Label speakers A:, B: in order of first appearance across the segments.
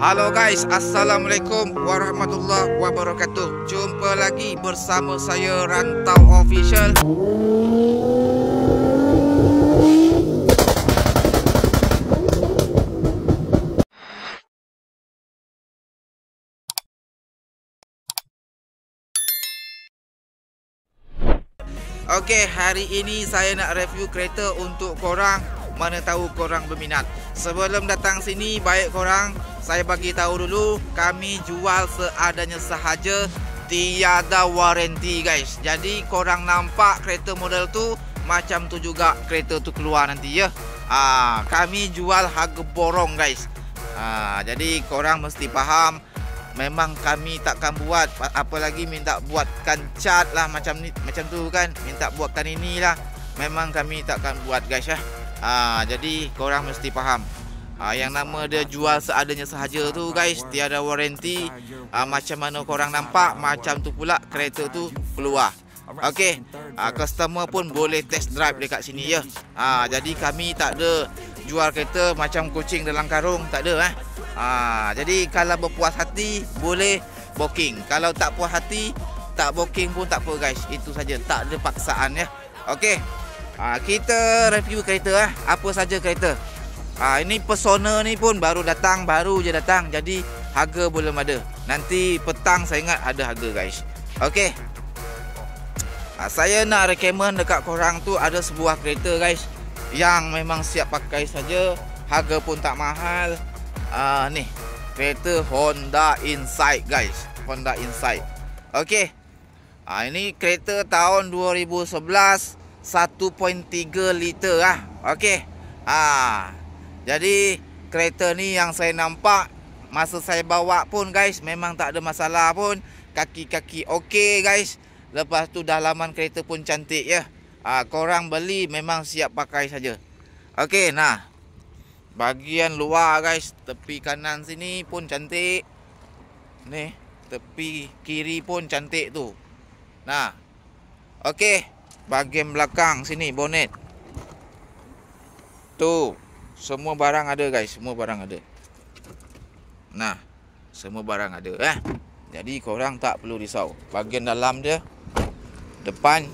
A: Halo guys, Assalamualaikum warahmatullahi wabarakatuh. Jumpa lagi bersama saya Rantau Official. Okey, hari ini saya nak review kereta untuk korang. Mana tahu korang berminat. Sebelum datang sini, baik korang, saya bagi tahu dulu, kami jual seadanya sahaja, tiada waranti guys. Jadi korang nampak kereta model tu, macam tu juga kereta tu keluar nanti ya. Kami jual harga borong guys. Jadi korang mesti faham, memang kami takkan buat, apalagi minta buatkan cat lah macam ni, macam tu kan, minta buatkan inilah, memang kami takkan buat guys ya. Jadi korang mesti faham, yang nama dia jual seadanya sahaja tu guys, tiada waranti. Macam mana korang nampak, macam tu pula kereta tu keluar. Okey, customer pun boleh test drive dekat sini ya. Jadi kami tak ada jual kereta macam kucing dalam karung, tak ada jadi kalau berpuas hati boleh booking, kalau tak puas hati tak booking pun tak apa guys. Itu saja, tak ada paksaan ya. Okey, kita review kereta apa saja kereta. Ini Persona ni pun baru je datang, jadi harga belum ada. Nanti petang saya ingat ada harga guys. Okey, saya nak recommend dekat korang tu ada sebuah kereta guys, yang memang siap pakai saja, harga pun tak mahal. Ni kereta Honda Insight guys, Honda Insight. Okey, ini kereta tahun 2011, 1.3 liter Okey, jadi kereta ni yang saya nampak masa saya bawa pun guys, memang tak ada masalah pun. Kaki-kaki okey guys. Lepas tu dalaman kereta pun cantik ya. Korang beli memang siap pakai saja. Okey, nah, bahagian luar guys, tepi kanan sini pun cantik. Ni, tepi kiri pun cantik tu. Nah, okey, bahagian belakang sini, bonet. Tu, semua barang ada guys, semua barang ada. Nah, semua barang ada Jadi korang tak perlu risau. Bahagian dalam dia, depan.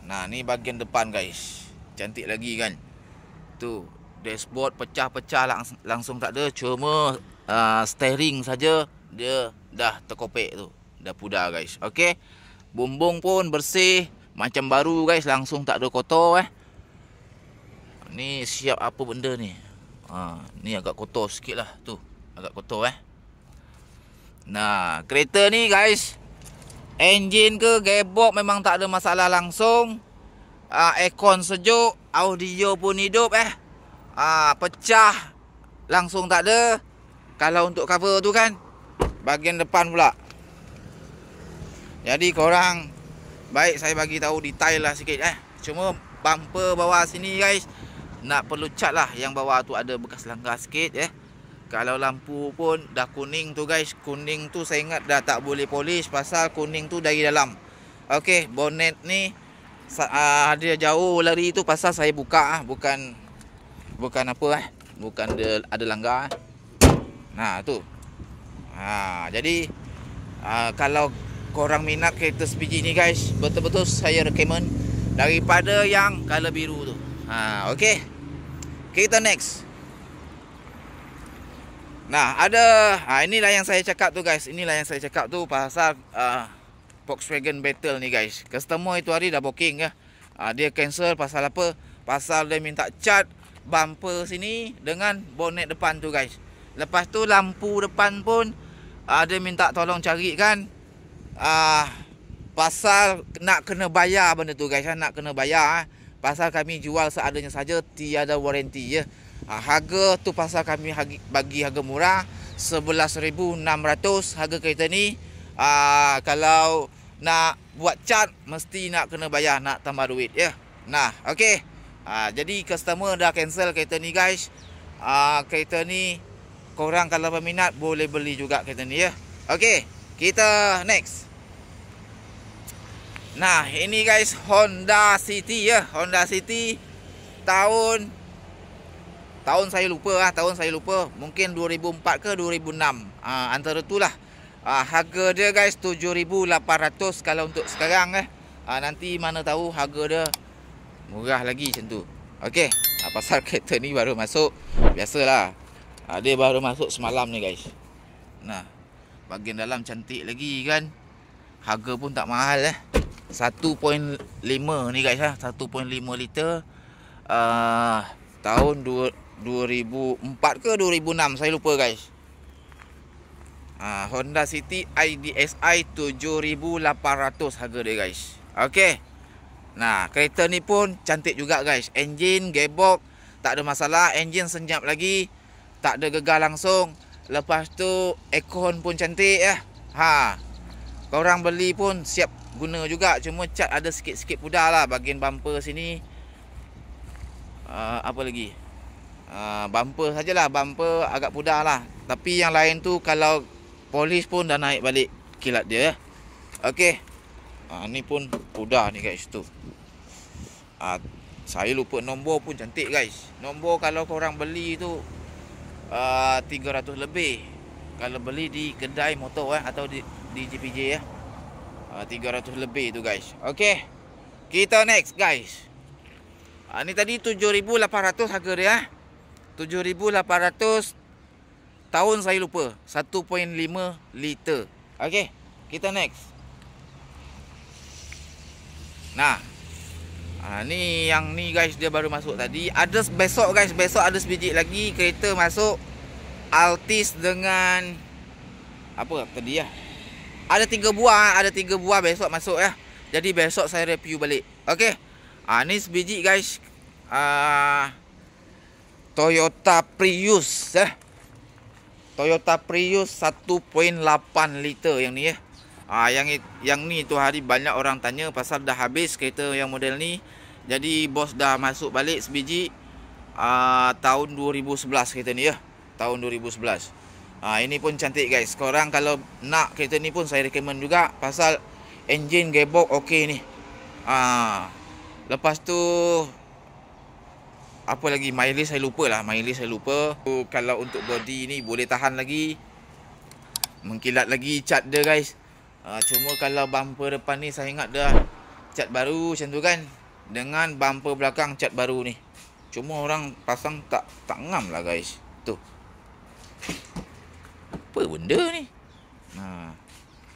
A: Nah, ni bahagian depan guys, cantik lagi kan. Tu, dashboard pecah-pecah langsung tak ada. Cuma steering saja dia dah terkopek tu, dah pudar guys. Okey, bumbung pun bersih macam baru guys, langsung tak ada kotor Ni siap apa benda ni. Ni agak kotor sikit lah tu, agak kotor Nah, kereta ni guys, enjin ke gearbox memang tak ada masalah langsung. Aircon sejuk, audio pun hidup pecah langsung tak ada. Kalau untuk cover tu kan, bahagian depan pula. Jadi korang, baik saya bagi tahu detail lah sikit Cuma bumper bawah sini guys, nak perlu cat lah. Yang bawah tu ada bekas langgar sikit Kalau lampu pun dah kuning tu guys, kuning tu saya ingat dah tak boleh polish, pasal kuning tu dari dalam. Okey, bonnet ni dia jauh lari tu pasal saya buka bukan apa bukan ada langgar Nah tu. Jadi kalau korang minat kereta sebiji ni guys, betul-betul saya recommend daripada yang color biru tu. Okey, kita next. Nah, ada inilah yang saya cakap tu guys, inilah yang saya cakap tu pasal Volkswagen Beetle ni guys. Customer itu hari dah booking dia cancel pasal apa? Pasal dia minta cat bumper sini dengan bonnet depan tu guys. Lepas tu lampu depan pun dia minta tolong carikan, pasal nak kena bayar benda tu guys, nak kena bayar pasal kami jual seadanya saja, tiada waranti ya. Harga tu pasal kami bagi harga murah, 11,600 harga kereta ni. Kalau nak buat cat mesti nak kena bayar, nak tambah duit ya. Nah, okey. Jadi customer dah cancel kereta ni guys. Kereta ni korang kalau berminat boleh beli juga kereta ni ya. Okey, kita next. Nah, ini guys Honda City ya, Honda City tahun Tahun saya lupa mungkin 2004 ke 2006. Antara itulah. Harga dia guys 7,800 kalau untuk sekarang nanti mana tahu harga dia murah lagi macam tu. Okey, pasal kereta ni baru masuk. Biasalah. Dia baru masuk semalam ni guys. Nah, bahagian dalam cantik lagi kan. Harga pun tak mahal 1.5 ni guys 1.5 liter. Tahun 2004 ke 2006 saya lupa guys. Honda City IDSI 7,800 harga dia guys. Okey. Nah, kereta ni pun cantik juga guys. Enjin, gearbox tak ada masalah. Enjin senyap lagi. Tak ada gegar langsung. Lepas tu aircon pun cantik korang beli pun siap guna juga. Cuma cat ada sikit-sikit pudar lah bahagian bumper sini. Apa lagi? Bumper sajalah. Bumper agak pudar lah. Tapi yang lain tu kalau polis pun dah naik balik kilat dia. Okey. Ni pun pudar ni guys tu. Saya lupa nombor pun cantik guys. Nombor kalau korang beli tu 300 lebih. Kalau beli di kedai motor atau di GPJ 300 lebih tu guys. Okey. Kita next guys. Ni tadi 7,800 harga dia 7,800. Tahun saya lupa. 1.5 liter. Okey. Kita next. Nah. Ni yang ni guys dia baru masuk tadi. Ada besok guys. Besok ada sebiji lagi kereta masuk. Altis dengan apa tadi Ada 3 buah. Ada 3 buah besok masuk Jadi besok saya review balik. Okey. Ni sebiji guys. Toyota Prius Toyota Prius 1.8 liter yang ni yang ni tu hari banyak orang tanya pasal dah habis kereta yang model ni. Jadi bos dah masuk balik sebiji tahun 2011 kereta ni tahun 2011. Ini pun cantik guys. Korang kalau nak kereta ni pun saya recommend juga pasal engine gearbox okey ni. Lepas tu apa lagi, mileage saya lupa lah. Kalau untuk body ni boleh tahan lagi. Mengkilat lagi cat dia guys. Cuma kalau bumper depan ni saya ingat dah cat baru macam tu kan. Dengan bumper belakang cat baru ni. Cuma orang pasang tak ngam lah guys. Tu. Apa benda ni?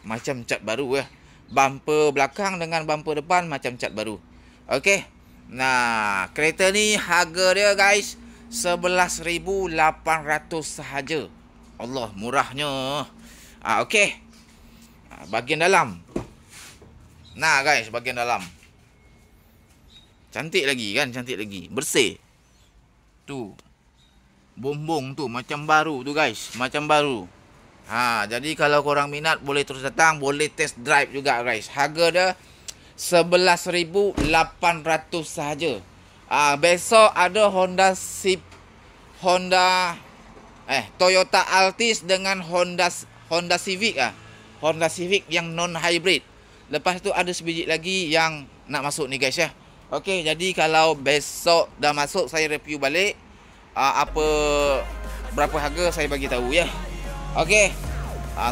A: Macam cat baru Bumper belakang dengan bumper depan macam cat baru. Okey. Nah, kereta ni harga dia guys 11,800 sahaja. Allah, murahnya. Okey. Bahagian dalam. Nah guys, bahagian dalam. Cantik lagi kan, cantik lagi. Bersih. Tu. Bombong tu macam baru tu guys, macam baru. Jadi kalau korang minat boleh terus datang, boleh test drive juga guys. Harga dia 11,800 sahaja. Besok ada Toyota Altis dengan Honda Civic Honda Civic yang non hybrid. Lepas tu ada sebiji lagi yang nak masuk ni guys Okey, jadi kalau besok dah masuk saya review balik berapa harga saya bagi tahu Okey.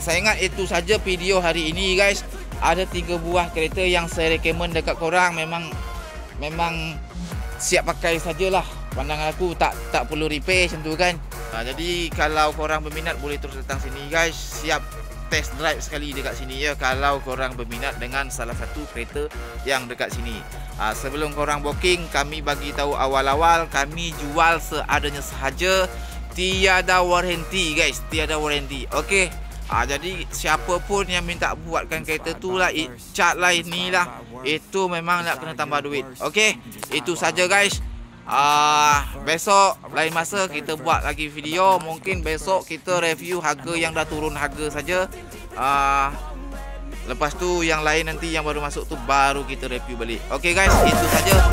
A: Saya ingat itu saja video hari ini guys. Ada 3 buah kereta yang saya recommend dekat korang. Memang siap pakai sajalah. Pandangan aku tak perlu repair macam tu kan. Jadi kalau korang berminat boleh terus datang sini guys. Siap test drive sekali dekat sini kalau korang berminat dengan salah satu kereta yang dekat sini. Sebelum korang booking, kami bagi tahu awal-awal kami jual seadanya sahaja. Tiada warranty guys, tiada warranty. Okey. Jadi siapa pun yang minta buatkan kereta tu lah, cat lah, inilah, itu memang nak kena tambah duit. Okey, itu saja guys. Besok lain masa kita buat lagi video. Mungkin besok kita review harga yang dah turun harga saja. Lepas tu yang lain nanti yang baru masuk tu baru kita review balik. Okey guys, itu saja.